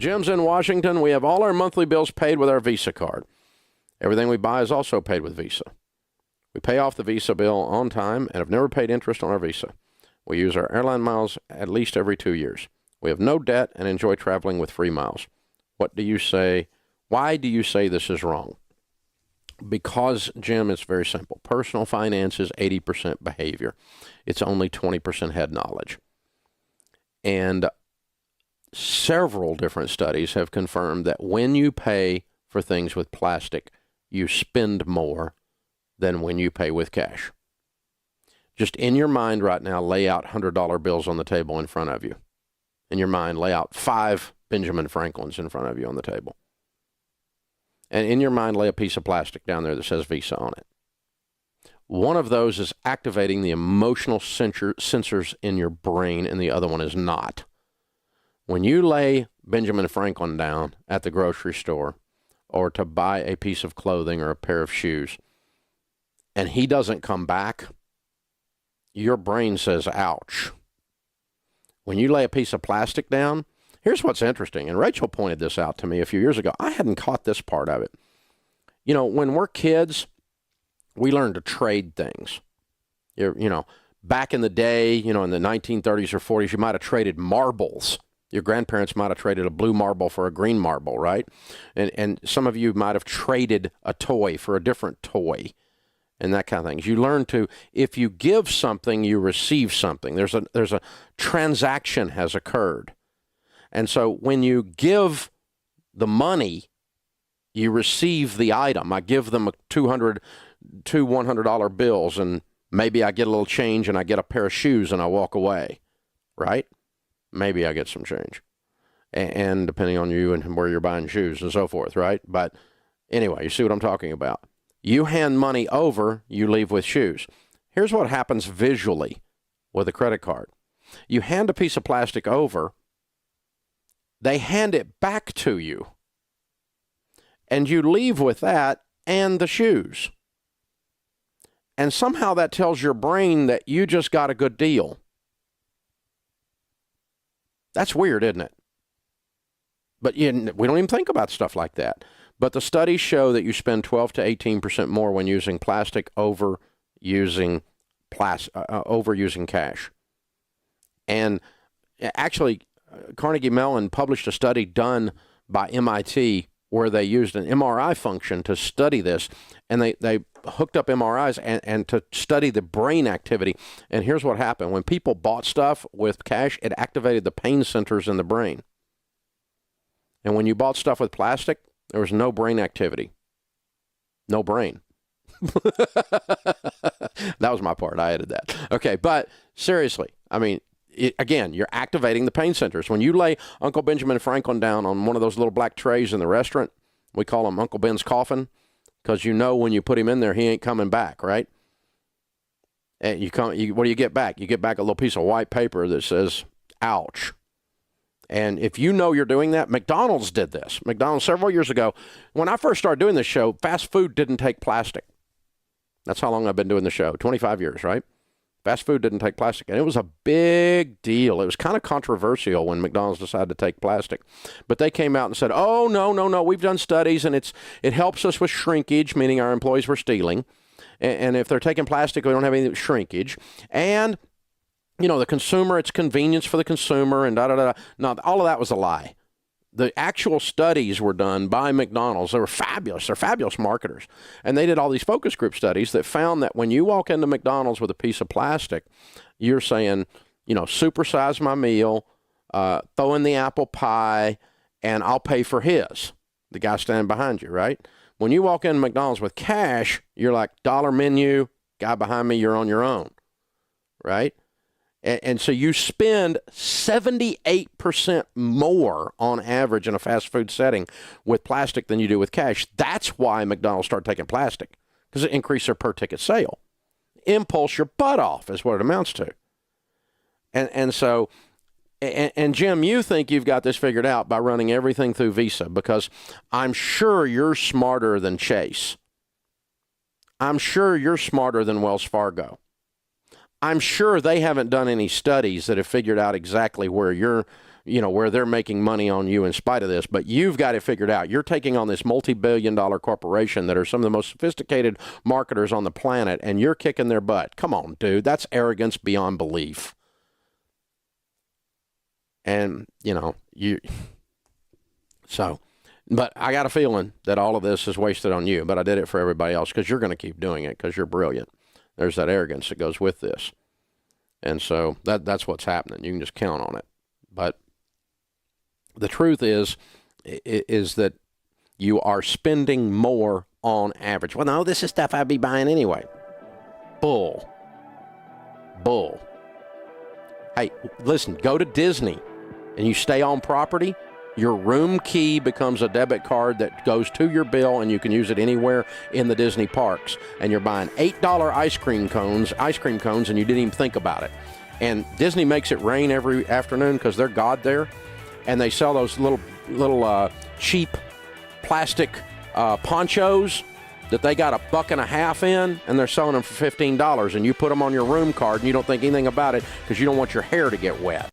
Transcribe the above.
Jim's in Washington. We have all our monthly bills paid with our Visa card. Everything we buy is also paid with Visa. We pay off the Visa bill on time and have never paid interest on our Visa. We use our airline miles at least every 2 years. We have no debt and enjoy traveling with free miles. What do you say? Why do you say this is wrong? Because, Jim, it's very simple. Personal finance is 80% behavior. It's only 20% head knowledge. And several different studies have confirmed that when you pay for things with plastic, you spend more than when you pay with cash. Just in your mind right now, lay out $100 bills on the table in front of you. In your mind, lay out 5 Benjamin Franklins in front of you on the table. And in your mind, lay a piece of plastic down there that says Visa on it. One of those is activating the emotional sensors in your brain, and the other one is not. When you lay Benjamin Franklin down at the grocery store or to buy a piece of clothing or a pair of shoes, and he doesn't come back, your brain says, ouch. When you lay a piece of plastic down, here's what's interesting, and Rachel pointed this out to me a few years ago. I hadn't caught this part of it. You know, when we're kids, we learn to trade things. Back in the day, in the 1930s or 40s, you might have traded marbles. Your grandparents might have traded a blue marble for a green marble, right? And some of you might have traded a toy for a different toy and that kind of thing. You learn to, if you give something, you receive something. There's a transaction has occurred. And so when you give the money, you receive the item. I give them two $100 bills, and maybe I get a little change and I get a pair of shoes and I walk away, right? Maybe I get some change. And depending on you and where you're buying shoes and so forth, right? But anyway, you see what I'm talking about. You hand money over, you leave with shoes. Here's what happens visually with a credit card. You hand a piece of plastic over, they hand it back to you, and you leave with that and the shoes. And somehow that tells your brain that you just got a good deal. That's weird, isn't it? But we don't even think about stuff like that. But the studies show that you spend 12 to 18% more when using plastic over using cash. And actually, Carnegie Mellon published a study done by MIT where they used an MRI function to study this, and they hooked up MRIs and to study the brain activity. And here's what happened. When people bought stuff with cash, it activated the pain centers in the brain. And when you bought stuff with plastic, there was no brain activity. No brain. That was my part. I added that. Okay, but seriously, I mean, again, you're activating the pain centers. When you lay Uncle Benjamin Franklin down on one of those little black trays in the restaurant, we call him Uncle Ben's coffin, because when you put him in there, he ain't coming back, right? And what do you get back? You get back a little piece of white paper that says, ouch. And if you know you're doing that, McDonald's did this. McDonald's several years ago, when I first started doing this show, fast food didn't take plastic. That's how long I've been doing the show, 25 years, right? Fast food didn't take plastic, and it was a big deal. It was kind of controversial when McDonald's decided to take plastic. But they came out and said, oh, no, we've done studies, and it helps us with shrinkage, meaning our employees were stealing. And if they're taking plastic, we don't have any shrinkage. And the consumer, it's convenience for the consumer and da-da-da. No, all of that was a lie. The actual studies were done by McDonald's. They were fabulous. They're fabulous marketers. And they did all these focus group studies that found that when you walk into McDonald's with a piece of plastic, you're saying, supersize my meal, throw in the apple pie, and I'll pay for his. The guy standing behind you, right? When you walk into McDonald's with cash, you're like, dollar menu, guy behind me, you're on your own, right? And so you spend 78% more on average in a fast food setting with plastic than you do with cash. That's why McDonald's started taking plastic, because it increased their per ticket sale. Impulse your butt off is what it amounts to. And so, Jim, you think you've got this figured out by running everything through Visa, because I'm sure you're smarter than Chase. I'm sure you're smarter than Wells Fargo. I'm sure they haven't done any studies that have figured out exactly where your where they're making money on you in spite of this, but you've got it figured out. You're taking on this multi-billion-dollar corporation that are some of the most sophisticated marketers on the planet, and you're kicking their butt. Come on, dude. That's arrogance beyond belief. And, but I got a feeling that all of this is wasted on you, but I did it for everybody else because you're going to keep doing it because you're brilliant. There's that arrogance that goes with this. And so that's what's happening. You can just count on it. But the truth is that you are spending more on average. Well, no, this is stuff I'd be buying anyway. Bull. Hey, listen, go to Disney and you stay on property. Your room key becomes a debit card that goes to your bill, and you can use it anywhere in the Disney parks. And you're buying $8 ice cream cones, and you didn't even think about it. And Disney makes it rain every afternoon because they're God there. And they sell those little cheap plastic ponchos that they got $1.50 in, and they're selling them for $15. And you put them on your room card, and you don't think anything about it because you don't want your hair to get wet.